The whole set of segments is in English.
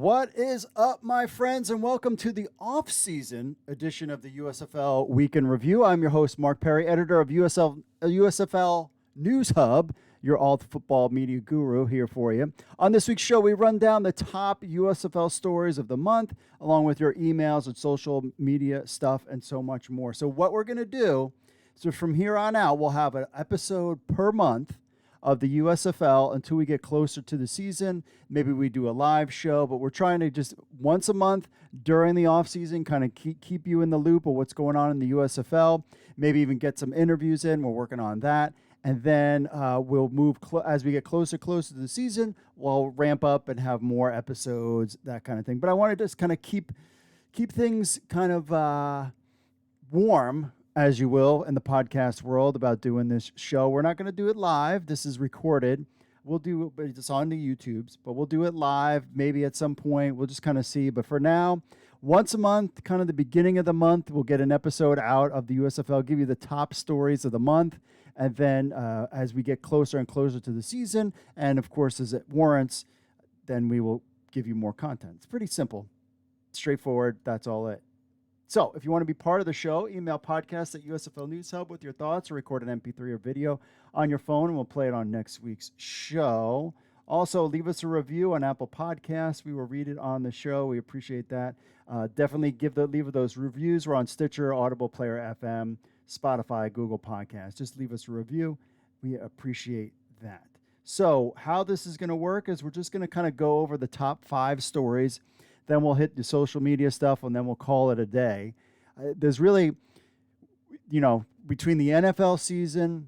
What is up, my friends, and welcome to the off-season edition of the USFL Week in Review. I'm your host, Mark Perry, editor of USFL News Hub, your all-football media guru here for you. On this week's show, we run down the top USFL stories of the month, along with your emails and social media stuff and so much more. So what we're going to do is from here on out, we'll have an episode per month of the USFL until we get closer to the season. Maybe we do a live show, but we're trying to just once a month during the off season kind of keep you in the loop of what's going on in the USFL. Maybe even get some interviews in. We're working on that. And then we'll move as we get closer to the season, we'll ramp up and have more episodes, that kind of thing. But I want to just kind of keep things kind of warm, as you will, in the podcast world about doing this show. We're not going to do it live. This is recorded. We'll do it, but it's on the YouTubes, but we'll do it live maybe at some point. We'll just kind of see. But for now, once a month, kind of the beginning of the month, we'll get an episode out of the USFL, give you the top stories of the month. And then as we get closer and closer to the season, and of course, as it warrants, then we will give you more content. It's pretty simple, straightforward. That's all it. So if you want to be part of the show, email podcast at USFL News Hub with your thoughts, or record an MP3 or video on your phone, and we'll play it on next week's show. Also, leave us a review on Apple Podcasts. We will read it on the show. We appreciate that. Definitely leave those reviews. We're on Stitcher, Audible Player FM, Spotify, Google Podcasts. Just leave us a review. We appreciate that. So how this is going to work is we're just going to kind of go over the top 5 stories. Then we'll hit the social media stuff, and then we'll call it a day. There's really, between the NFL season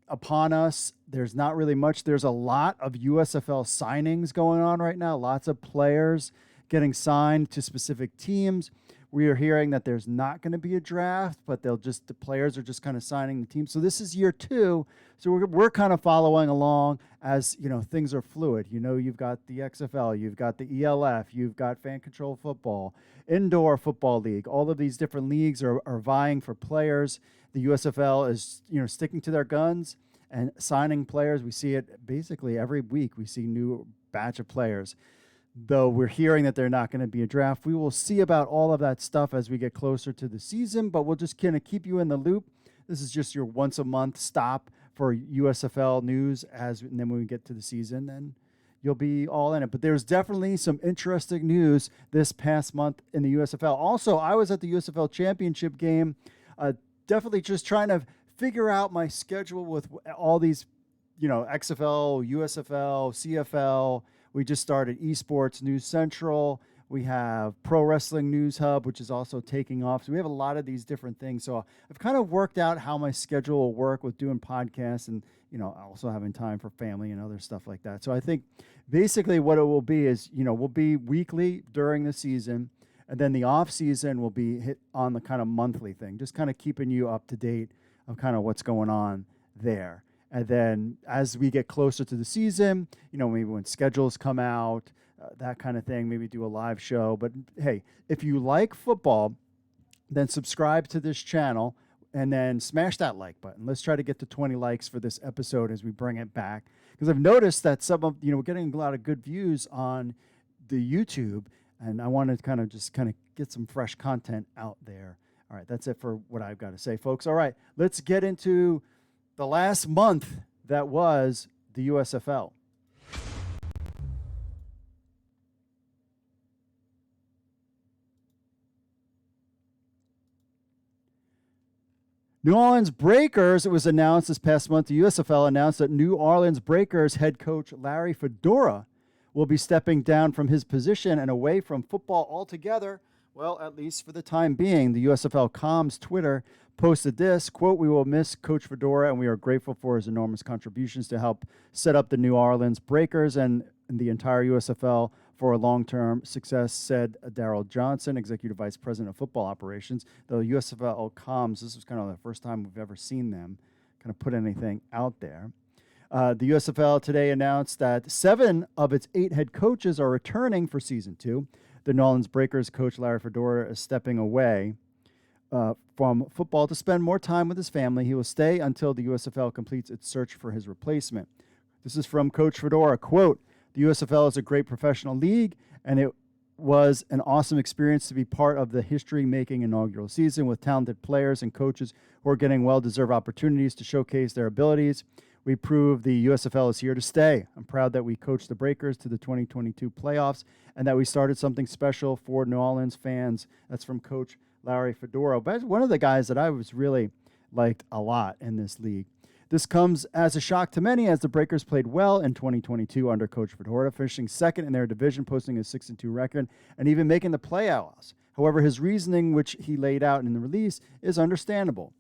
upon us, there's not really much. There's a lot of USFL signings going on right now, lots of players getting signed to specific teams. We are hearing that there's not going to be a draft, but the players are just kind of signing the team. So this is year 2. So we're kind of following along as, things are fluid. You've got the XFL, you've got the ELF, you've got fan control football, indoor football league. All of these different leagues are vying for players. The USFL is, sticking to their guns and signing players. We see it basically every week. We see new batch of players. Though we're hearing that they're not going to be a draft. We will see about all of that stuff as we get closer to the season, but we'll just kind of keep you in the loop. This is just your once a month stop for USFL news, and then when we get to the season, then you'll be all in it. But there's definitely some interesting news this past month in the USFL. Also, I was at the USFL championship game, definitely just trying to figure out my schedule with all these, XFL, USFL, CFL. We just started Esports News Central. We have Pro Wrestling News Hub, which is also taking off. So we have a lot of these different things. So I've kind of worked out how my schedule will work with doing podcasts and, also having time for family and other stuff like that. So I think basically what it will be is, we'll be weekly during the season, and then the off season will be hit on the kind of monthly thing, just kind of keeping you up to date of kind of what's going on there. And then as we get closer to the season, maybe when schedules come out, that kind of thing, maybe do a live show. But hey, if you like football, then subscribe to this channel and then smash that like button. Let's try to get to 20 likes for this episode as we bring it back. Because I've noticed that we're getting a lot of good views on the YouTube, and I want to kind of get some fresh content out there. All right, that's it for what I've got to say, folks. All right, let's get into the last month that was the USFL. New Orleans Breakers, it was announced this past month, the USFL announced that New Orleans Breakers head coach Larry Fedora will be stepping down from his position and away from football altogether. Well, at least for the time being. The USFL Comms Twitter posted this, quote, "We will miss Coach Fedora, and we are grateful for his enormous contributions to help set up the New Orleans Breakers and the entire USFL for a long-term success," said Daryl Johnson, Executive Vice President of Football Operations. The USFL Comms, this was kind of the first time we've ever seen them kind of put anything out there. The USFL today announced that 7 of its 8 head coaches are returning for Season 2. The New Orleans Breakers coach Larry Fedora is stepping away from football to spend more time with his family. He will stay until the USFL completes its search for his replacement. This is from Coach Fedora, quote, The USFL is a great professional league, and it was an awesome experience to be part of the history-making inaugural season with talented players and coaches who are getting well-deserved opportunities to showcase their abilities. We prove the USFL is here to stay. I'm proud that we coached the Breakers to the 2022 playoffs and that we started something special for New Orleans fans. That's from Coach Larry Fedora. But one of the guys that I was really liked a lot in this league. This comes as a shock to many as the Breakers played well in 2022 under Coach Fedora, finishing second in their division, posting a 6-2 record, and even making the playoffs. However, his reasoning, which he laid out in the release, is understandable.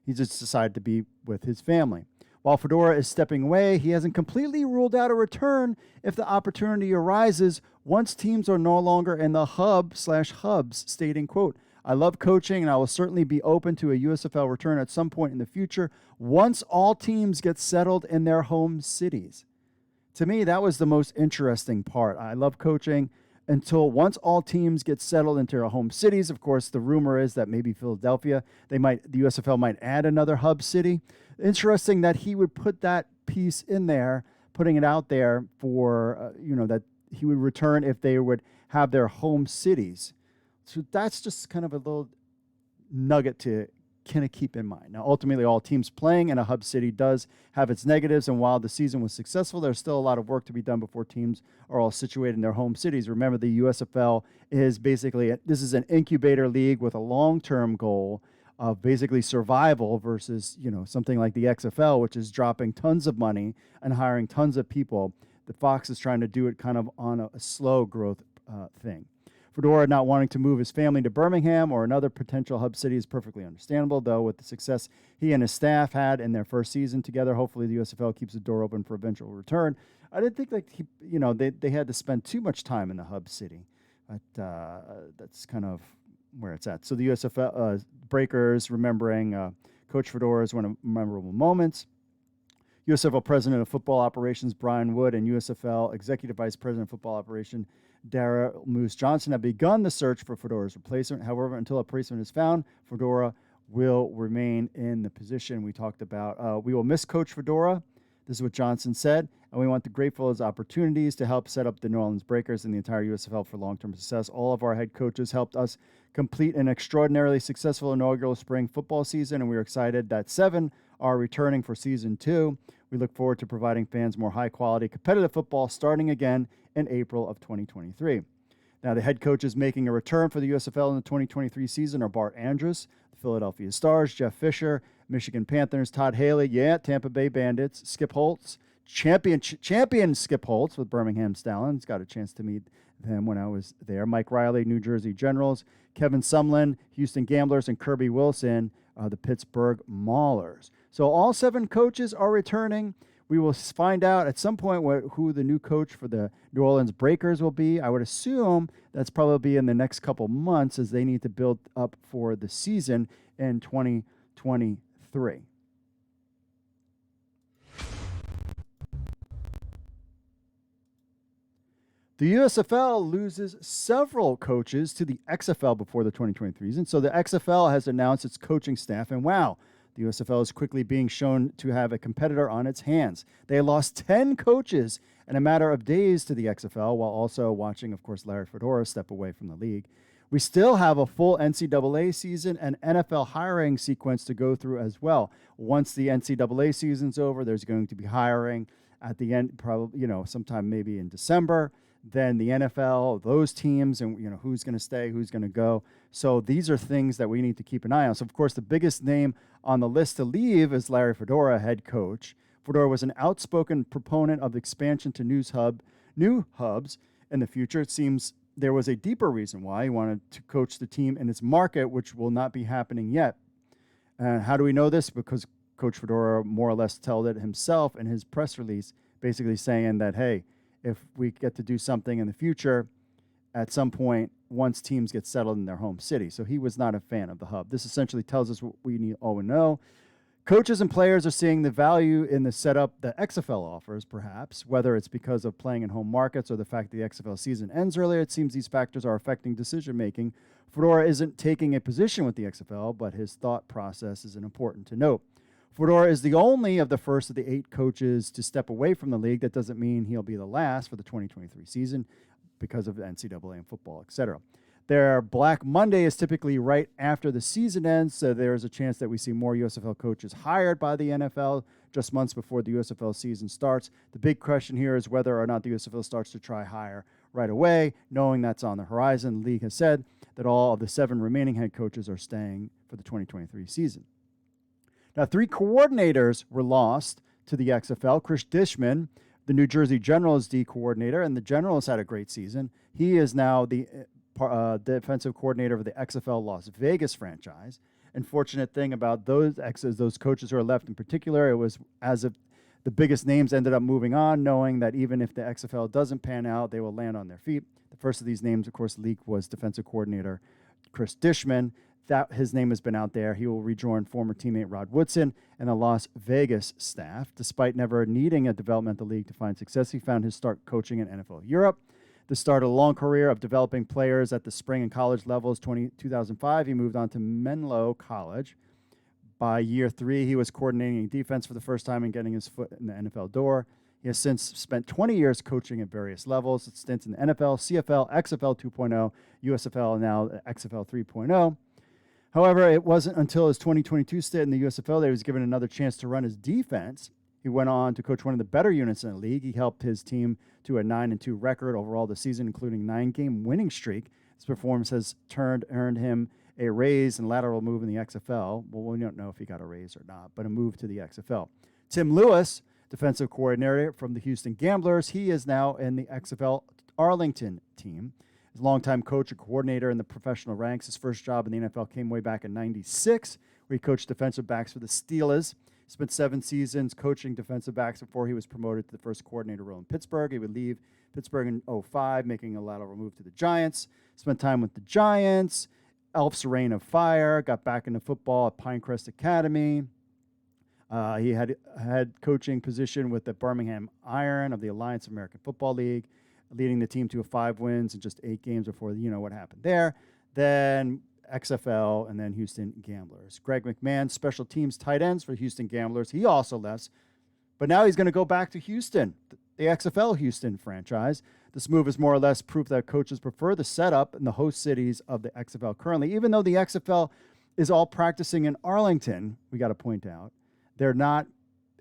He just decided to be with his family. While Fedora is stepping away, he hasn't completely ruled out a return if the opportunity arises once teams are no longer in the hub/hubs, stating, quote, I love coaching, and I will certainly be open to a USFL return at some point in the future once all teams get settled in their home cities. To me, that was the most interesting part. I love coaching until once all teams get settled into their home cities. Of course, the rumor is that maybe Philadelphia, the USFL might add another hub city. Interesting that he would put that piece in there, putting it out there for, that he would return if they would have their home cities. So that's just kind of a little nugget to kind of keep in mind. Now, ultimately, all teams playing in a hub city does have its negatives, and while the season was successful, there's still a lot of work to be done before teams are all situated in their home cities. Remember, the USFL is basically, this is an incubator league with a long-term goal of basically survival versus, something like the XFL, which is dropping tons of money and hiring tons of people. The Fox is trying to do it kind of on a slow growth thing. Fedora not wanting to move his family to Birmingham or another potential hub city is perfectly understandable, though, with the success he and his staff had in their first season together. Hopefully the USFL keeps the door open for eventual return. I didn't think they had to spend too much time in the hub city, but that's kind of where it's at. So the USFL Breakers remembering Coach Fedora's one of memorable moments. USFL President of Football Operations Brian Wood and USFL Executive Vice President of Football Operation Dara Moose Johnson have begun the search for Fedora's replacement. However, until a replacement is found, Fedora will remain in the position we talked about. We will miss Coach Fedora. This is what Johnson said, and we want to grateful his opportunities to help set up the New Orleans Breakers and the entire USFL for long-term success. All of our head coaches helped us complete an extraordinarily successful inaugural spring football season, and we are excited that 7 are returning for season 2. We look forward to providing fans more high-quality, competitive football starting again in April of 2023. Now, the head coaches making a return for the USFL in the 2023 season are Bart Andrus, the Philadelphia Stars, Jeff Fisher, Michigan Panthers, Todd Haley, Tampa Bay Bandits, Skip Holtz, champion Skip Holtz with Birmingham Stallions. Got a chance to meet them when I was there. Mike Riley, New Jersey Generals, Kevin Sumlin, Houston Gamblers, and Kirby Wilson, the Pittsburgh Maulers. So all 7 coaches are returning. We will find out at some point who the new coach for the New Orleans Breakers will be. I would assume that's probably in the next couple months as they need to build up for the season in 2023. The USFL loses several coaches to the XFL before the 2023 season. So the XFL has announced its coaching staff, and wow, the USFL is quickly being shown to have a competitor on its hands. They lost 10 coaches in a matter of days to the XFL, while also watching, of course, Larry Fedora step away from the league. We still have a full NCAA season and NFL hiring sequence to go through as well. Once the NCAA season's over, there's going to be hiring at the end, probably, sometime maybe in December. Then the NFL, those teams, and who's going to stay, who's going to go. So these are things that we need to keep an eye on. So, of course, the biggest name on the list to leave is Larry Fedora, head coach. Fedora was an outspoken proponent of the expansion to new hubs in the future. It seems there was a deeper reason why he wanted to coach the team in its market, which will not be happening yet. How do we know this? Because Coach Fedora more or less told it himself in his press release, basically saying that, hey, if we get to do something in the future, at some point, once teams get settled in their home city. So he was not a fan of the hub. This essentially tells us what we need all to know. Coaches and players are seeing the value in the setup that XFL offers, perhaps, whether it's because of playing in home markets or the fact the XFL season ends earlier. It seems these factors are affecting decision-making. Fedora isn't taking a position with the XFL, but his thought process is important to note. Fedora is the only of the first of the 8 coaches to step away from the league. That doesn't mean he'll be the last for the 2023 season because of NCAA and football, etc. Their Black Monday is typically right after the season ends, so there's a chance that we see more USFL coaches hired by the NFL just months before the USFL season starts. The big question here is whether or not the USFL starts to try hire right away, knowing that's on the horizon. The league has said that all of the 7 remaining head coaches are staying for the 2023 season. Now, 3 coordinators were lost to the XFL. Chris Dishman, the New Jersey Generals D coordinator, and the Generals had a great season. He is now the defensive coordinator of the XFL Las Vegas franchise. Unfortunate thing about those coaches who are left in particular, it was as if the biggest names ended up moving on, knowing that even if the XFL doesn't pan out, they will land on their feet. The first of these names, of course, leaked was defensive coordinator Chris Dishman. That his name has been out there. He will rejoin former teammate Rod Woodson and the Las Vegas staff. Despite never needing a developmental league to find success, he found his start coaching in NFL Europe. The start of a long career of developing players at the spring and college levels. 2005, he moved on to Menlo College. By year 3, he was coordinating defense for the first time and getting his foot in the NFL door. He has since spent 20 years coaching at various levels. Stints in the NFL, CFL, XFL 2.0, USFL, and now XFL 3.0. However, it wasn't until his 2022 stint in the USFL that he was given another chance to run his defense. He went on to coach one of the better units in the league. He helped his team to a 9-2 record overall this season, including 9-game winning streak. His performance has earned him a raise and lateral move in the XFL. Well, we don't know if he got a raise or not, but a move to the XFL. Tim Lewis, defensive coordinator from the Houston Gamblers. He is now in the XFL Arlington team. His longtime coach and coordinator in the professional ranks. His first job in the NFL came way back in '96, where he coached defensive backs for the Steelers. He spent 7 seasons coaching defensive backs before he was promoted to the first coordinator role in Pittsburgh. He would leave Pittsburgh in '05, making a lateral move to the Giants. Spent time with the Giants, Elf's Reign of Fire, got back into football at Pinecrest Academy. He had a head coaching position with the Birmingham Iron of the Alliance of American Football League, leading the team to 5 wins in just 8 games before you know what happened there. Then XFL and then Houston Gamblers. Greg McMahon, special teams tight ends for Houston Gamblers. He also left, but now he's going to go back to Houston, the XFL Houston franchise. This move is more or less proof that coaches prefer the setup in the host cities of the XFL currently. Even though the XFL is all practicing in Arlington, we got to point out, they're not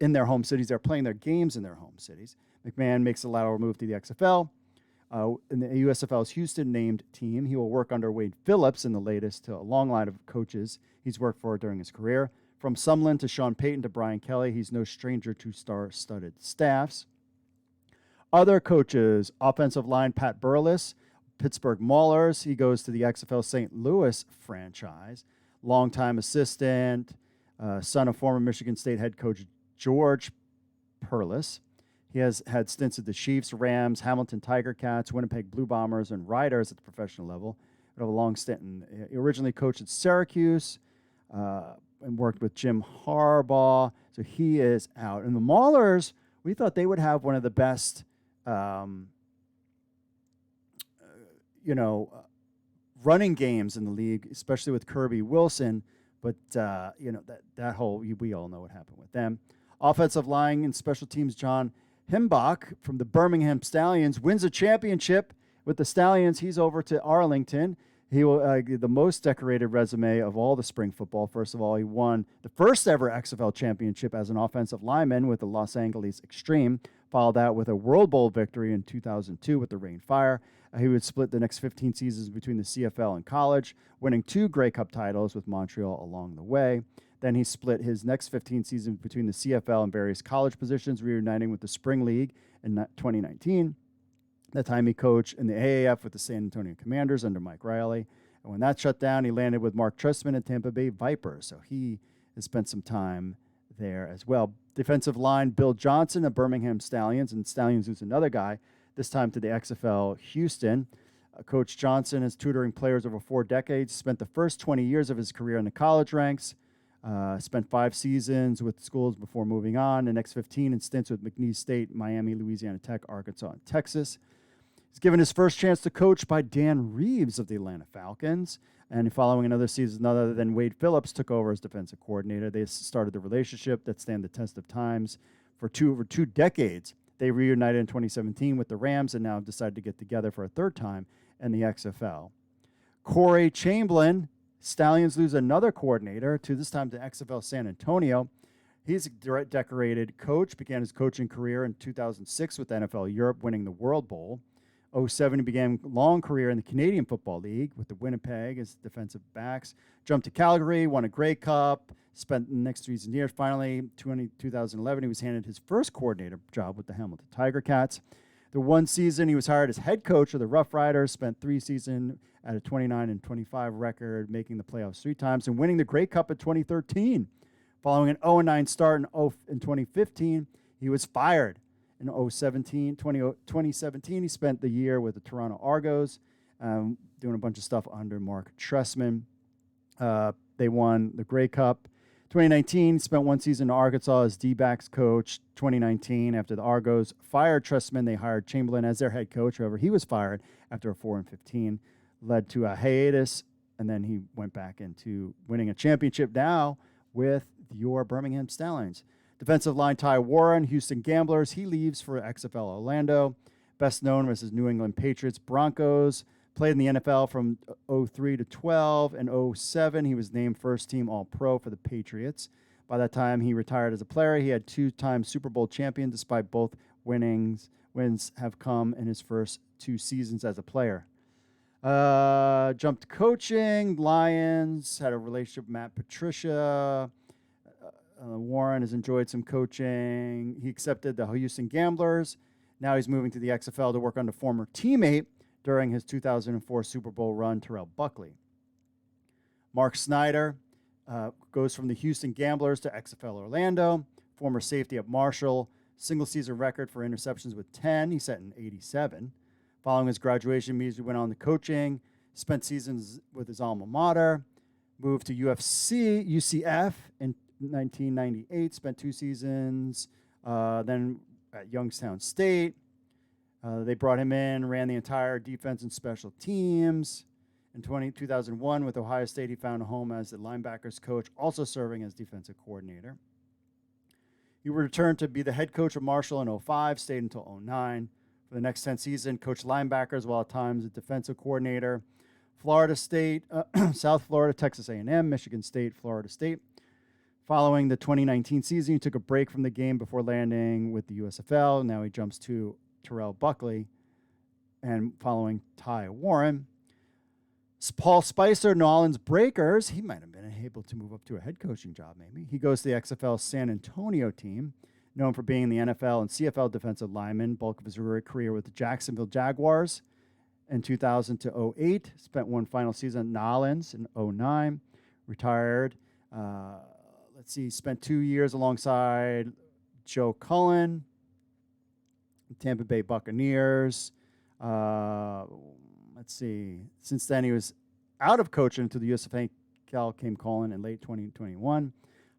in their home cities. They're playing their games in their home cities. McMahon makes a lateral move to the XFL. In the USFL's Houston named team, he will work under Wade Phillips in the latest to a long line of coaches he's worked for during his career. From Sumlin to Sean Payton to Brian Kelly, he's no stranger to star-studded staffs. Other coaches, offensive line Pat Burles, Pittsburgh Maulers. He goes to the XFL St. Louis franchise. Longtime assistant, son of former Michigan State head coach George Perlis. He has had stints at the Chiefs, Rams, Hamilton Tiger Cats, Winnipeg Blue Bombers, and Riders at the professional level. He had a long stint. He originally coached at Syracuse and worked with Jim Harbaugh. So he is out. And the Maulers, we thought they would have one of the best, running games in the league, especially with Kirby Wilson. But, that whole, we all know what happened with them. Offensive line and special teams, John Himbach from the Birmingham Stallions wins a championship with the Stallions. He's over to Arlington. He will the most decorated resume of all the spring football. First of all, he won the first ever XFL championship as an offensive lineman with the Los Angeles Extreme. Followed that with a World Bowl victory in 2002 with the Rain Fire. He would split the next 15 seasons between the CFL and college, winning 2 Grey Cup titles with Montreal along the way. Then he split his next 15 seasons between the CFL and various college positions, reuniting with the Spring League in 2019. That time he coached in the AAF with the San Antonio Commanders under Mike Riley. And when that shut down, he landed with Mark Trestman at Tampa Bay Vipers. So he has spent some time there as well. Defensive line, Bill Johnson of Birmingham Stallions. And Stallions is another guy, this time to the XFL Houston. Coach Johnson is tutoring players over 4 decades, spent the first 20 years of his career in the college ranks. Spent 5 seasons with schools before moving on. The next 15 in stints with McNeese State, Miami, Louisiana Tech, Arkansas, and Texas. He's given his first chance to coach by Dan Reeves of the Atlanta Falcons. And following another season, none other than Wade Phillips took over as defensive coordinator. They started the relationship that stand the test of times for over two decades. They reunited in 2017 with the Rams and now have decided to get together for a third time in the XFL. Corey Chamberlain, Stallions lose another coordinator to this time to XFL San Antonio. He's a decorated coach, began his coaching career in 2006 with NFL Europe, winning the World Bowl. 2007, he began a long career in the Canadian Football League with the Winnipeg as defensive backs. Jumped to Calgary, won a Grey Cup, spent the next 3 years. Finally, 2011, he was handed his first coordinator job with the Hamilton Tiger Cats. The one season, he was hired as head coach of the Rough Riders, spent 3 seasons at a 29-25 record, making the playoffs 3 times, and winning the Grey Cup in 2013. Following an 0-9 start in 2015, he was fired. In 2017, he spent the year with the Toronto Argos, doing a bunch of stuff under Mark Trestman. They won the Grey Cup. 2019, spent 1 season in Arkansas as D-backs coach. 2019, after the Argos fired Trestman, they hired Chamberlain as their head coach. However, he was fired after a 4-15, led to a hiatus, and then he went back into winning a championship now with your Birmingham Stallions. Defensive line Ty Warren, Houston Gamblers. He leaves for XFL Orlando. Best known as his New England Patriots Broncos. Played in the NFL from 2003 to 12. In 2007, he was named first-team All-Pro for the Patriots. By that time, he retired as a player. He had 2-time Super Bowl champion, despite both wins have come in his first 2 seasons as a player. Jumped to coaching. Lions, had a relationship with Matt Patricia. Warren has enjoyed some coaching. He accepted the Houston Gamblers. Now he's moving to the XFL to work under former teammate during his 2004 Super Bowl run, Terrell Buckley. Mark Snyder goes from the Houston Gamblers to XFL Orlando. Former safety at Marshall. Single-season record for interceptions with 10. He set in 87. Following his graduation, he went on to coaching. Spent seasons with his alma mater. Moved to UCF in 1998, spent 2 seasons, then at Youngstown State. They brought him in, ran the entire defense and special teams. In 2001, with Ohio State, he found a home as the linebackers coach, also serving as defensive coordinator. He returned to be the head coach of Marshall in 2005, stayed until 2009. For the next 10 seasons, coached linebackers while at times a defensive coordinator. Florida State, South Florida, Texas A&M, Michigan State, Florida State. Following the 2019 season, he took a break from the game before landing with the USFL. Now he jumps to Terrell Buckley. And following Ty Warren, Paul Spicer, New Orleans Breakers. He might have been able to move up to a head coaching job, maybe. He goes to the XFL San Antonio team, known for being the NFL and CFL defensive lineman. Bulk of his career with the Jacksonville Jaguars in 2000 to 2008. Spent 1 final season at Nolans in 2009. Retired. Spent 2 years alongside Joe Cullen, Tampa Bay Buccaneers. Since then, he was out of coaching until the USFL came calling in late 2021.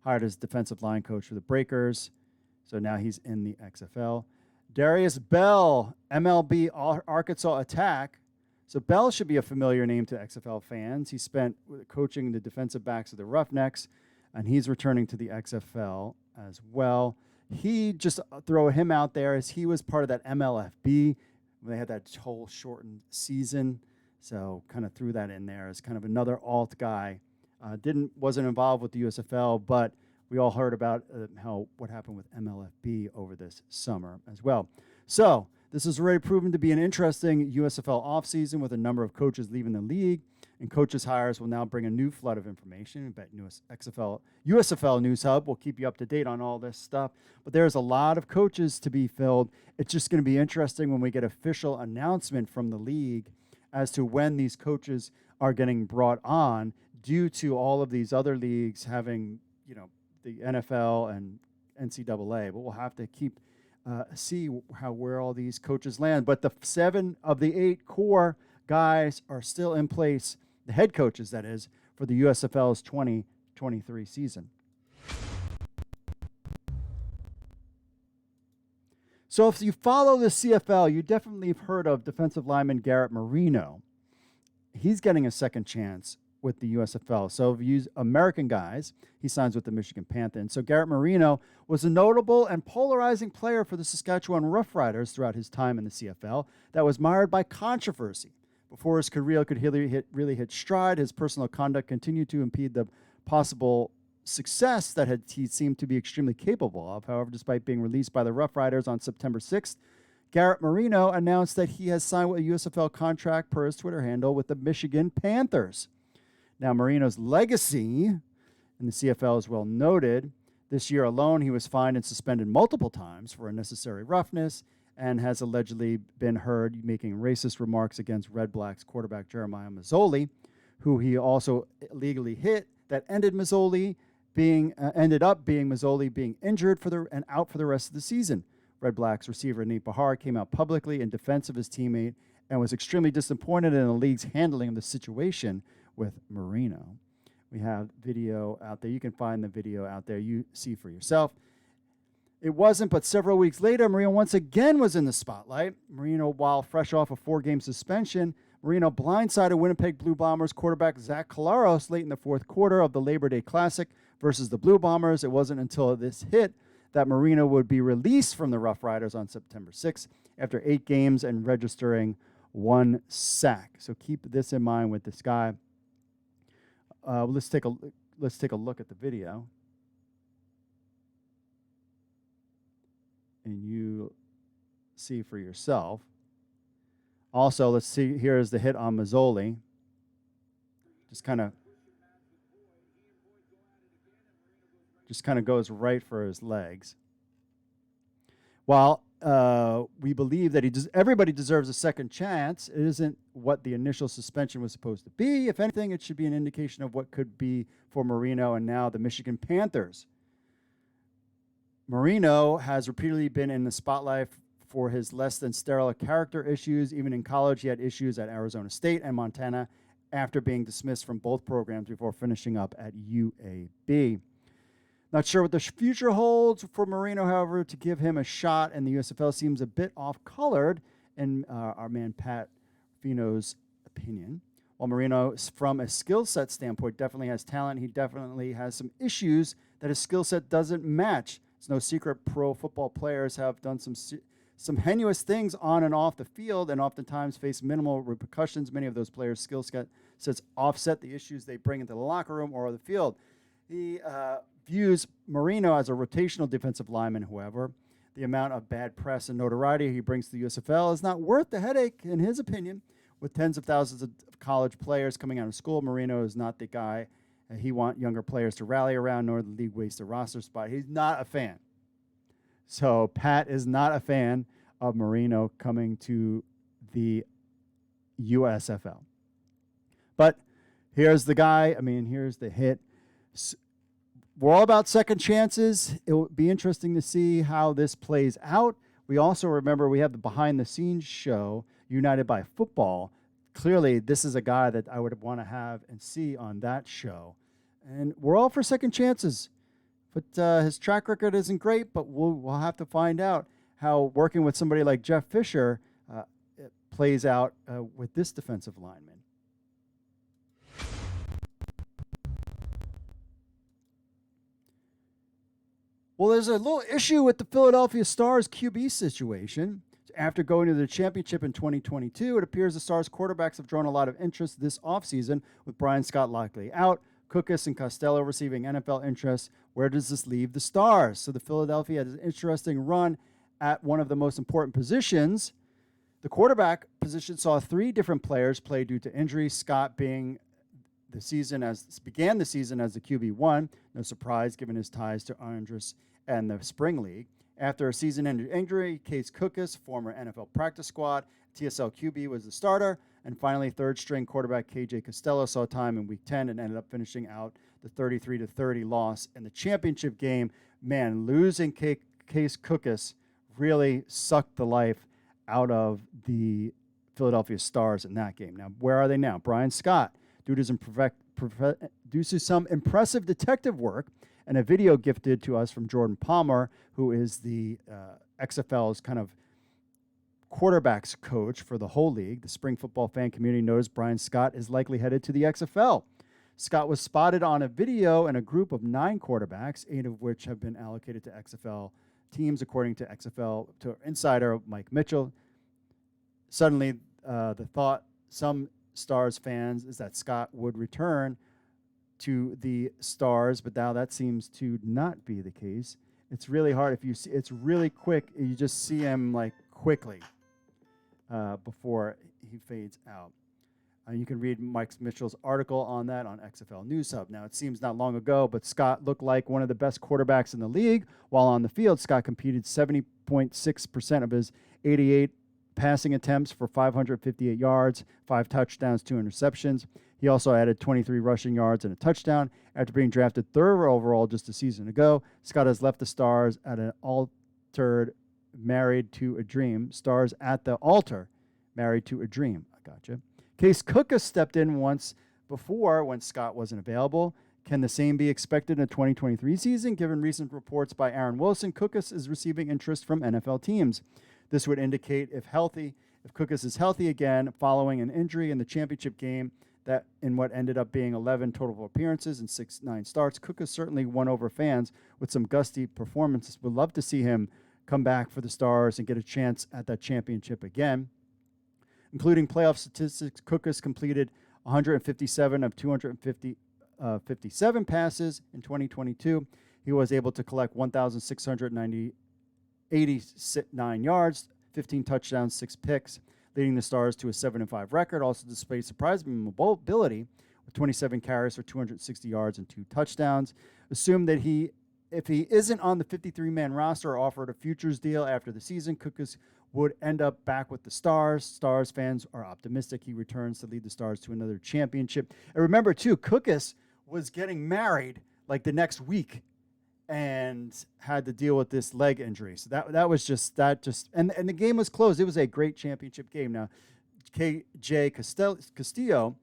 Hired as defensive line coach for the Breakers. So now he's in the XFL. Darius Bell, MLB Arkansas Attack. So Bell should be a familiar name to XFL fans. He spent coaching the defensive backs of the Roughnecks, and he's returning to the XFL as well. He just throw him out there as he was part of that MLFB. They had that whole shortened season, so kind of threw that in there as kind of another alt guy. Wasn't involved with the USFL, but we all heard about what happened with MLFB over this summer as well. So this has already proven to be an interesting USFL offseason with a number of coaches leaving the league, and coaches hires will now bring a new flood of information. I bet USFL News Hub will keep you up to date on all this stuff. But there's a lot of coaches to be filled. It's just going to be interesting when we get official announcement from the league as to when these coaches are getting brought on, due to all of these other leagues having, the NFL and NCAA. But we'll have to keep see where all these coaches land. But the 7 of the 8 core guys are still in place, the head coaches, that is, for the USFL's 2023 season. So if you follow the CFL, you definitely have heard of defensive lineman Garrett Marino. He's getting a second chance with the USFL. So if you use American guys, he signs with the Michigan Panthers. And so Garrett Marino was a notable and polarizing player for the Saskatchewan Roughriders throughout his time in the CFL that was mired by controversy. Before his career could really hit stride, his personal conduct continued to impede the possible success that he seemed to be extremely capable of. However, despite being released by the Roughriders on September 6th, Garrett Marino announced that he has signed a USFL contract per his Twitter handle with the Michigan Panthers. Now, Marino's legacy in the CFL is well noted. This year alone, he was fined and suspended multiple times for unnecessary roughness and has allegedly been heard making racist remarks against Red Blacks quarterback Jeremiah Masoli, who he also illegally hit. That ended up being Masoli being injured and out for the rest of the season. Red Blacks receiver Nate Bahar came out publicly in defense of his teammate and was extremely disappointed in the league's handling of the situation with Marino. We have video out there. You can find the video out there. You see for yourself. It wasn't, but several weeks later, Marino once again was in the spotlight. Marino, while fresh off a 4-game suspension, Marino blindsided Winnipeg Blue Bombers quarterback Zach Collaros late in the fourth quarter of the Labor Day Classic versus the Blue Bombers. It wasn't until this hit that Marino would be released from the Rough Riders on September 6th after 8 games and registering 1 sack. So keep this in mind with this guy. Let's take a look at the video. And you see for yourself. Also, let's see, here's the hit on Masoli. Just kind of goes right for his legs. While we believe that everybody deserves a second chance, it isn't what the initial suspension was supposed to be. If anything, it should be an indication of what could be for Marino and now the Michigan Panthers. Marino has repeatedly been in the spotlight for his less than sterile character issues. Even in college, he had issues at Arizona State and Montana after being dismissed from both programs before finishing up at UAB. Not sure what the future holds for Marino, however. To give him a shot in the USFL seems a bit off-colored in our man Pat Fino's opinion. While Marino, from a skill set standpoint, definitely has talent, he definitely has some issues that his skill set doesn't match. It's no secret pro football players have done some heinous things on and off the field and oftentimes face minimal repercussions. Many of those players' skill sets offset the issues they bring into the locker room or the field. He views Marino as a rotational defensive lineman, however. The amount of bad press and notoriety he brings to the USFL is not worth the headache, in his opinion. With tens of thousands of college players coming out of school, Marino is not the guy he wants younger players to rally around, nor the league waste a roster spot. He's not a fan. So Pat is not a fan of Marino coming to the USFL. But here's the guy. Here's the hit. We're all about second chances. It will be interesting to see how this plays out. We also remember we have the behind-the-scenes show, United by Football. Clearly, this is a guy that I would want to have and see on that show. And we're all for second chances. But his track record isn't great, but we'll have to find out how working with somebody like Jeff Fisher it plays out with this defensive lineman. Well, there's a little issue with the Philadelphia Stars QB situation. After going to the championship in 2022, it appears the Stars quarterbacks have drawn a lot of interest this offseason, with Brian Scott likely out, Cookus and Costello receiving NFL interest. Where does this leave the Stars? So the Philadelphia has an interesting run at one of the most important positions. The quarterback position saw 3 different players play due to injury. Scott began the season as the QB1. No surprise given his ties to Andrus and the Spring League. After a season-ending injury, Case Cookus, former NFL practice squad, TSL QB, was the starter. And finally, third-string quarterback KJ Costello saw time in Week 10 and ended up finishing out the 33-30 loss in the championship game. Man, losing Case Cookus really sucked the life out of the Philadelphia Stars in that game. Now, where are they now? Brian Scott, due to some impressive detective work and a video gifted to us from Jordan Palmer, who is the XFL's kind of quarterbacks coach for the whole league. The spring football fan community knows Brian Scott is likely headed to the XFL. Scott was spotted on a video in a group of 9 quarterbacks, 8 of which have been allocated to XFL teams, according to XFL to insider Mike Mitchell. Suddenly, the thought some Stars fans is that Scott would return to the Stars, but now that seems to not be the case. It's really hard if you see. It's really quick. You just see him like quickly before he fades out. You can read Mike Mitchell's article on that on XFL News Hub. Now, it seems not long ago, but Scott looked like one of the best quarterbacks in the league. While on the field, Scott competed 70.6% of his 88 passing attempts for 558 yards, 5 touchdowns, 2 interceptions. He also added 23 rushing yards and a touchdown. After being drafted 3rd overall just a season ago, Scott has left the Stars at an altered, married to a dream. Stars at the altar, married to a dream. I gotcha. Case Cookus stepped in once before when Scott wasn't available. Can the same be expected in the 2023 season? Given recent reports by Aaron Wilson, Cookus is receiving interest from NFL teams. This would indicate if Cookus is healthy again following an injury in the championship game that in what ended up being 11 total appearances and 9 starts. Cookus certainly won over fans with some gusty performances. Would love to see him come back for the Stars and get a chance at that championship again. Including playoff statistics, Cookus completed 157 of 257 passes in 2022. He was able to collect 1,689 yards, 15 touchdowns, 6 picks, leading the Stars to a 7-5 record. Also displayed surprising mobility with 27 carries for 260 yards and 2 touchdowns. Assume that if he isn't on the 53-man roster or offered a futures deal after the season, Cookus would end up back with the Stars. Stars fans are optimistic he returns to lead the Stars to another championship. And remember, too, Cookus was getting married like the next week and had to deal with this leg injury. So that and the game was closed. It was a great championship game. Now, KJ Castillo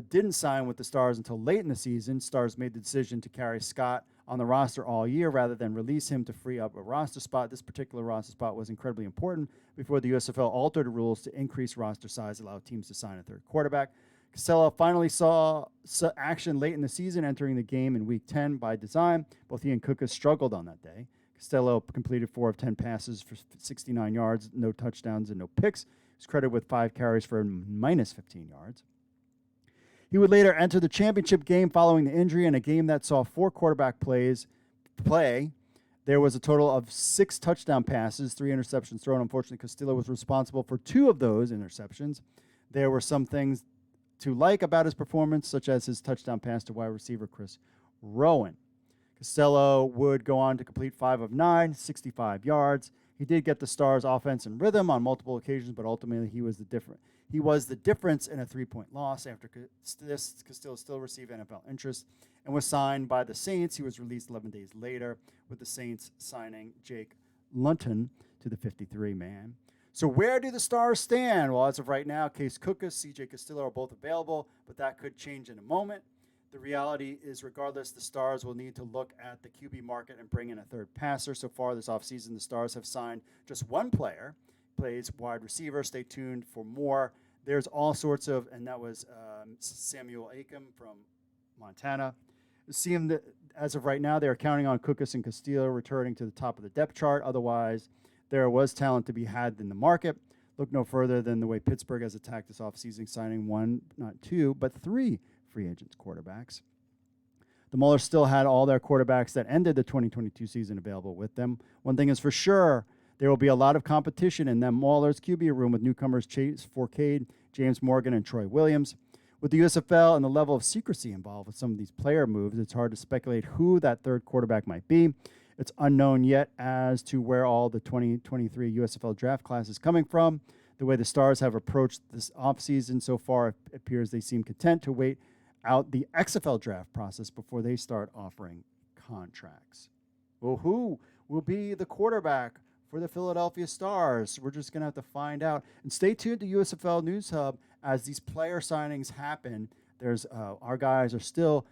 didn't sign with the Stars until late in the season. Stars made the decision to carry Scott on the roster all year rather than release him to free up a roster spot. This particular roster spot was incredibly important before the USFL altered the rules to increase roster size, allow teams to sign a 3rd quarterback. Castillo finally saw action late in the season, entering the game in Week 10 by design. Both he and Cookus struggled on that day. Castillo completed 4 of 10 passes for 69 yards, no touchdowns and no picks. He was credited with 5 carries for minus 15 yards. He would later enter the championship game following the injury in a game that saw 4 quarterback play. There was a total of 6 touchdown passes, 3 interceptions thrown. Unfortunately, Castillo was responsible for 2 of those interceptions. There were some things to like about his performance, such as his touchdown pass to wide receiver Chris Rowan. Castillo would go on to complete 5 of 9, 65 yards. He did get the Stars' offense in rhythm on multiple occasions, but ultimately he was the difference in a 3-point loss. After Castillo still received NFL interest and was signed by the Saints. He was released 11 days later, with the Saints signing Jake Luton to the 53-man. So where do the Stars stand? Well, as of right now, Case Cookus, CJ Castillo are both available, but that could change in a moment. The reality is, regardless, the Stars will need to look at the QB market and bring in a 3rd passer. So far this offseason, the Stars have signed just 1 player, plays wide receiver. Stay tuned for more. There's all sorts of, and that was Samuel Acom from Montana. See him as of right now, they're counting on Cookus and Castillo returning to the top of the depth chart. Otherwise, there was talent to be had in the market. Look no further than the way Pittsburgh has attacked this offseason, signing 1, not 2, but 3 free agents quarterbacks. The Maulers still had all their quarterbacks that ended the 2022 season available with them. One thing is for sure, there will be a lot of competition in the Maulers QB room with newcomers Chase Forcade, James Morgan, and Troy Williams. With the USFL and the level of secrecy involved with some of these player moves, it's hard to speculate who that 3rd quarterback might be. It's unknown yet as to where all the 2023 USFL draft class is coming from. The way the Stars have approached this offseason so far, it appears they seem content to wait out the XFL draft process before they start offering contracts. Well, who will be the quarterback for the Philadelphia Stars? We're just going to have to find out. And stay tuned to USFL News Hub as these player signings happen. There's our guys are still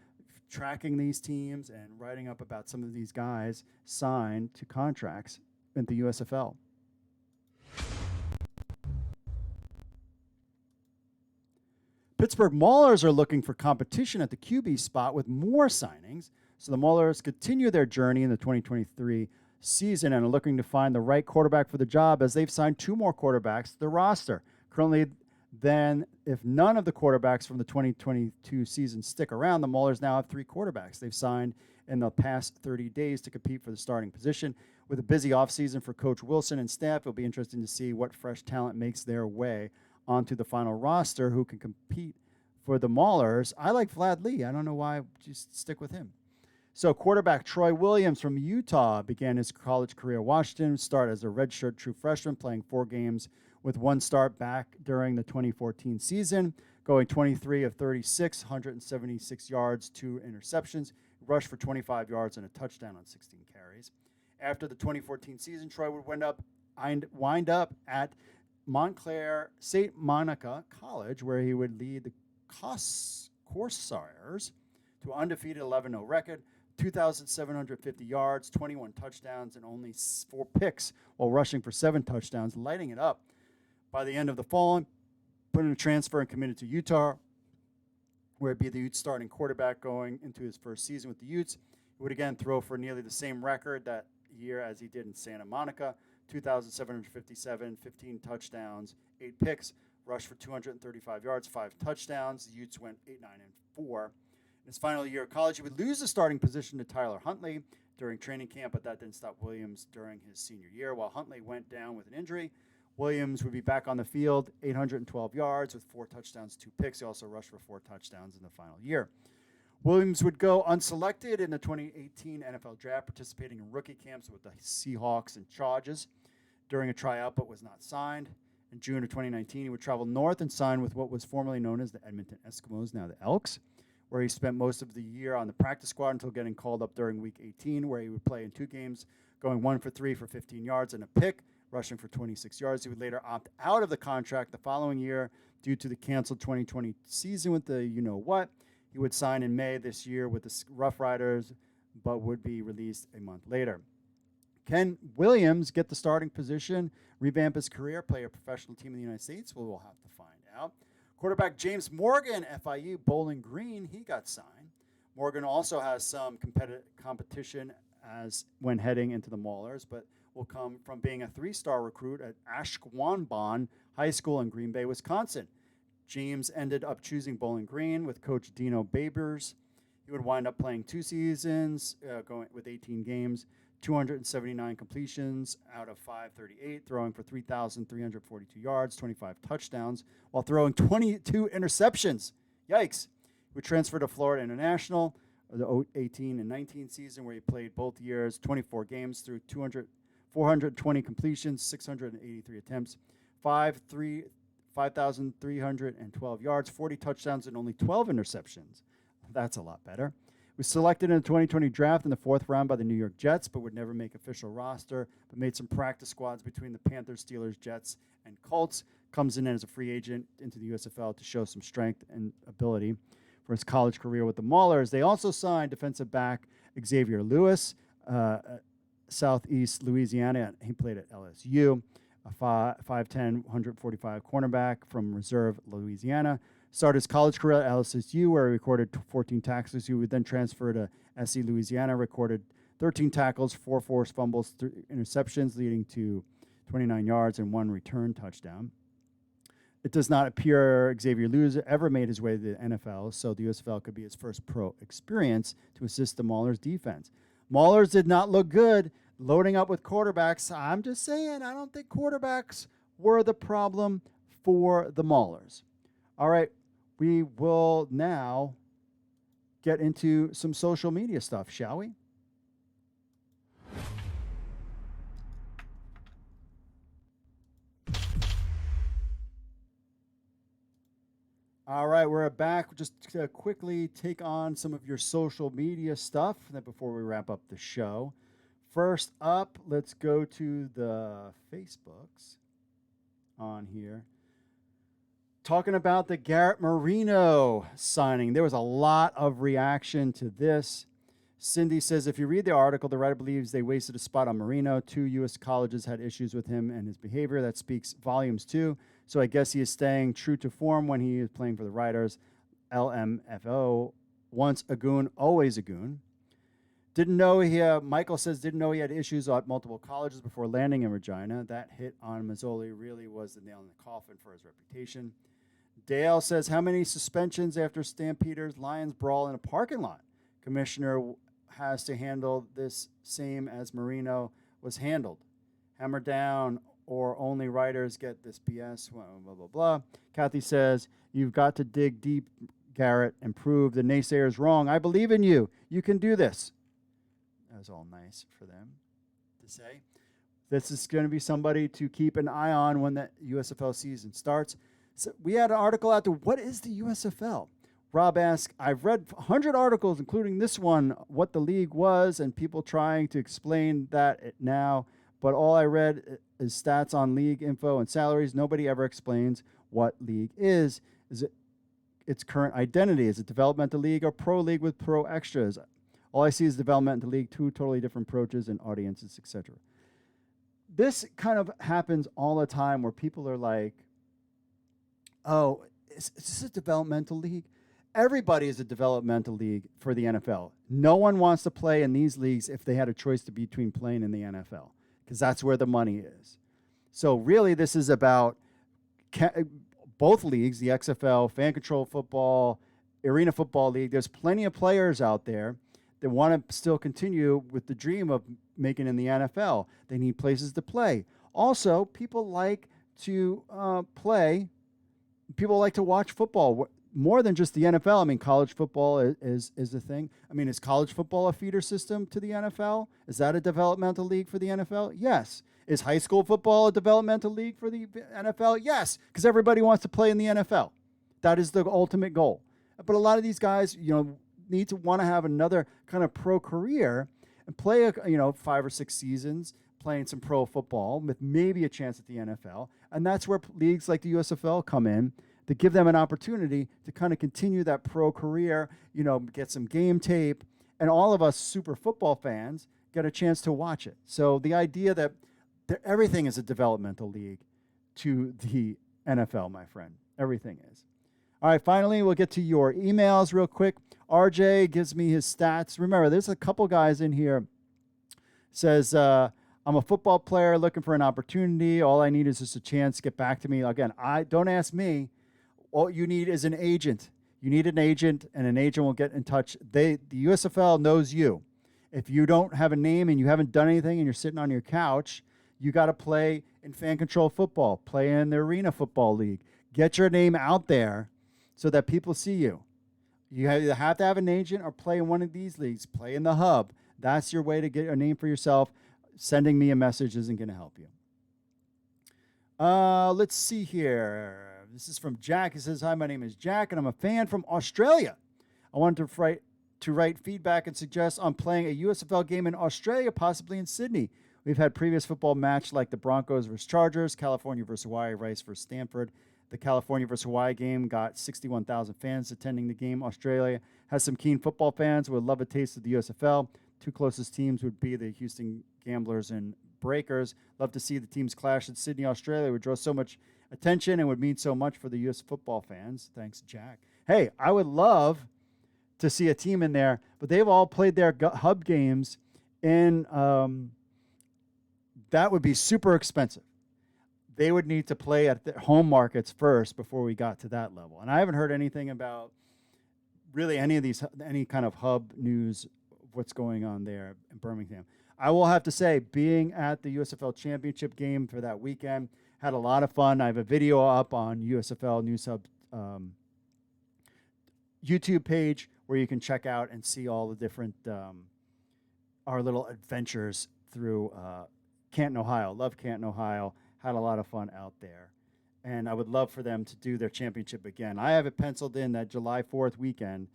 tracking these teams and writing up about some of these guys signed to contracts in the USFL. Pittsburgh Maulers are looking for competition at the QB spot with more signings. So the Maulers continue their journey in the 2023 season and are looking to find the right quarterback for the job as they've signed 2 more quarterbacks to the roster. Currently, then, if none of the quarterbacks from the 2022 season stick around, the Maulers now have 3 quarterbacks they've signed in the past 30 days to compete for the starting position. With a busy offseason for Coach Wilson and staff, it'll be interesting to see what fresh talent makes their way onto the final roster who can compete for the Maulers. I like Vlad Lee. I don't know why. Just stick with him. So quarterback Troy Williams from Utah began his college career at Washington, start as a redshirt true freshman, playing 4 games with 1 start back during the 2014 season, going 23 of 36, 176 yards, 2 interceptions, rushed for 25 yards and a touchdown on 16 carries. After the 2014 season, Troy would wind up at Montclair St. Monica College, where he would lead the Corsairs to an undefeated 11-0 record, 2,750 yards, 21 touchdowns, and only 4 picks while rushing for 7 touchdowns, lighting it up. By the end of the fall, put in a transfer and committed to Utah, where he'd be the Utes starting quarterback going into his first season with the Utes. He would again throw for nearly the same record that year as he did in Santa Monica, 2,757, 15 touchdowns, 8 picks, rushed for 235 yards, 5 touchdowns. The Utes went 8-9-4. In his final year of college, he would lose the starting position to Tyler Huntley during training camp, but that didn't stop Williams during his senior year. While Huntley went down with an injury, Williams would be back on the field, 812 yards with 4 touchdowns, 2 picks. He also rushed for 4 touchdowns in the final year. Williams would go unselected in the 2018 NFL Draft, participating in rookie camps with the Seahawks and Chargers during a tryout, but was not signed. In June of 2019, he would travel north and sign with what was formerly known as the Edmonton Eskimos, now the Elks, where he spent most of the year on the practice squad until getting called up during Week 18, where he would play in 2 games, going 1 for 3 for 15 yards and a pick, rushing for 26 yards. He would later opt out of the contract the following year due to the canceled 2020 season with the you-know-what. He would sign in May this year with the Rough Riders, but would be released a month later. Can Williams get the starting position, revamp his career, play a professional team in the United States? Well, we'll have to find out. Quarterback James Morgan, FIU, Bowling Green, he got signed. Morgan also has some competition as when heading into the Maulers, but will come from being a 3-star recruit at Ashwaubenon High School in Green Bay, Wisconsin. James ended up choosing Bowling Green with Coach Dino Babers. He would wind up playing 2 seasons, going with 18 games, 279 completions out of 538, throwing for 3,342 yards, 25 touchdowns, while throwing 22 interceptions. Yikes. He would transfer to Florida International, the 18 and 19 season, where he played both years, 24 games through 420 completions, 683 attempts, 5,312 yards, 40 touchdowns, and only 12 interceptions. That's a lot better. Was selected in the 2020 draft in the 4th round by the New York Jets, but would never make official roster, but made some practice squads between the Panthers, Steelers, Jets, and Colts. Comes in as a free agent into the USFL to show some strength and ability for his college career with the Maulers. They also signed defensive back Xavier Lewis, Southeast Louisiana. He played at LSU. A 5'10", 145 cornerback from Reserve, Louisiana. Started his college career at LSU, where he recorded 14 tackles. He would then transfer to SC Louisiana, recorded 13 tackles, 4 forced fumbles, 3 interceptions, leading to 29 yards and 1 return touchdown. It does not appear Xavier Lewis ever made his way to the NFL, so the USFL could be his first pro experience to assist the Maulers' defense. Maulers did not look good loading up with quarterbacks. I'm just saying, I don't think quarterbacks were the problem for the Maulers. All right, we will now get into some social media stuff, shall we? All right, we're back. Just to quickly take on some of your social media stuff before we wrap up the show. First up, let's go to the Facebooks on here. Talking about the Garrett Marino signing. There was a lot of reaction to this. Cindy says, if you read the article, the writer believes they wasted a spot on Marino. 2 U.S. colleges had issues with him and his behavior. That speaks volumes too. So I guess he is staying true to form when he is playing for the Riders. LMFO, once a goon, always a goon. Michael says, didn't know he had issues at multiple colleges before landing in Regina. That hit on Mazzoli really was the nail in the coffin for his reputation. Dale says, how many suspensions after Stampeders Lions brawl in a parking lot? Commissioner has to handle this same as Marino was handled. Hammer down or only writers get this BS, blah, blah, blah, blah. Kathy says, you've got to dig deep, Garrett, and prove the naysayers wrong. I believe in you. You can do this. That was all nice for them to say. This is going to be somebody to keep an eye on when the USFL season starts. So we had an article out there. What is the USFL? Rob asked, I've read 100 articles, including this one, what the league was, and people trying to explain that now. But all I read is stats on league info and salaries. Nobody ever explains what league is. Is it its current identity? Is it developmental league or pro league with pro extras? All I see is developmental league, 2 totally different approaches and audiences, etc. This kind of happens all the time where people are like, oh, is this a developmental league? Everybody is a developmental league for the NFL. No one wants to play in these leagues if they had a choice between playing in the NFL, because that's where the money is. So really, this is about both leagues, the XFL, fan control football, arena football league. There's plenty of players out there that want to still continue with the dream of making in the NFL. They need places to play. Also, people like to play. People like to watch football more than just the NFL. I mean, college football is a thing. I mean, is college football a feeder system to the NFL? Is that a developmental league for the NFL? Yes. Is high school football a developmental league for the NFL? Yes, because everybody wants to play in the NFL. That is the ultimate goal. But a lot of these guys, need to want to have another kind of pro career and play 5 or 6 seasons playing some pro football with maybe a chance at the NFL. And that's where leagues like the USFL come in to give them an opportunity to kind of continue that pro career, get some game tape, and all of us super football fans get a chance to watch it. So the idea that everything is a developmental league to the NFL, my friend. Everything is. All right, finally, we'll get to your emails real quick. RJ gives me his stats. Remember, there's a couple guys in here. Says, I'm a football player looking for an opportunity. All I need is just a chance to get back to me. Again, don't ask me. All you need is an agent. You need an agent, and an agent will get in touch. The USFL knows you. If you don't have a name and you haven't done anything and you're sitting on your couch, you got to play in fan control football, play in the arena football league. Get your name out there so that people see you. You either have to have an agent or play in one of these leagues. Play in the hub. That's your way to get a name for yourself. Sending me a message isn't going to help you. Let's see here. This is from Jack. He says, hi, my name is Jack, and I'm a fan from Australia. I wanted to write feedback and suggest on playing a USFL game in Australia, possibly in Sydney. We've had previous football match like the Broncos versus Chargers, California versus Hawaii, Rice versus Stanford. The California versus Hawaii game got 61,000 fans attending the game. Australia has some keen football fans who would love a taste of the USFL. 2 closest teams would be the Houston Gamblers and Breakers. Love to see the teams clash in Sydney, Australia. It would draw so much attention and would mean so much for the U.S. football fans. Thanks, Jack. Hey, I would love to see a team in there, but they've all played their hub games in that would be super expensive. They would need to play at their home markets first before we got to that level. And I haven't heard anything about really any kind of hub news of what's going on there in Birmingham. I will have to say, being at the USFL Championship game for that weekend, had a lot of fun. I have a video up on USFL News Hub YouTube page where you can check out and see all the different our little adventures through Canton, Ohio. Love Canton, Ohio. Had a lot of fun out there. And I would love for them to do their championship again. I have it penciled in that July 4th weekend,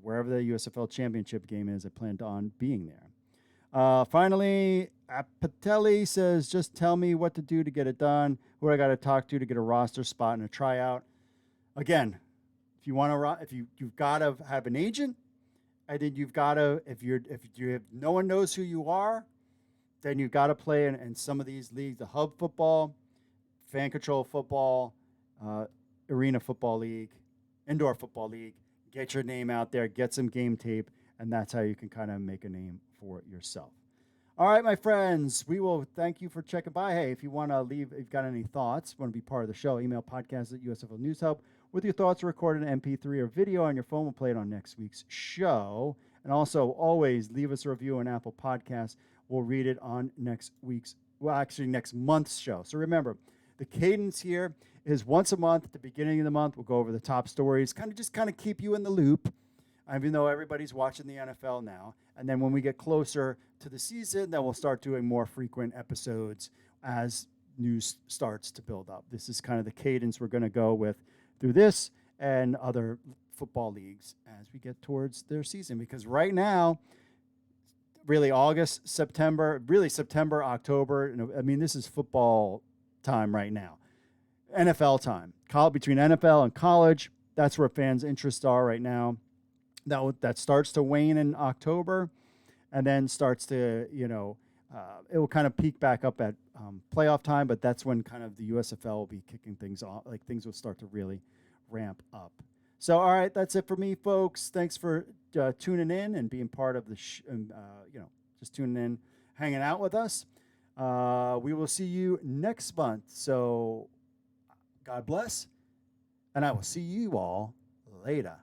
wherever the USFL Championship game is, I planned on being there. Finally, Patelli says, just tell me what to do to get it done, who I got to talk to get a roster spot and a tryout. Again, if you want to, you've got to have an agent And then you've got to, if no one knows who you are, then you've got to play in some of these leagues, the hub football, fan control football, uh, arena football league, indoor football league. Get your name out there, get some game tape, and that's how you can kind of make a name for yourself. All right, my friends, we will thank you for checking by. Hey, if you want to leave, if you've got any thoughts, want to be part of the show, email podcast at USFL News Hub with your thoughts recorded in MP3 or video on your phone. We'll play it on next week's show. And also, always leave us a review on Apple Podcasts. We'll read it on next month's show. So remember, the cadence here is once a month at the beginning of the month. We'll go over the top stories, kind of keep you in the loop, even though everybody's watching the NFL now. And then when we get closer to the season, then we'll start doing more frequent episodes as news starts to build up. This is kind of the cadence we're going to go with through this and other football leagues as we get towards their season. Because right now, really August, September, October, this is football time right now. NFL time. Between NFL and college, that's where fans' interests are right now. That starts to wane in October, and then starts to, it will kind of peak back up at playoff time, but that's when kind of the USFL will be kicking things off. Like things will start to really ramp up. So, all right, that's it for me, folks. Thanks for tuning in and being part of the, just tuning in, hanging out with us. We will see you next month. So, God bless, and I will see you all later.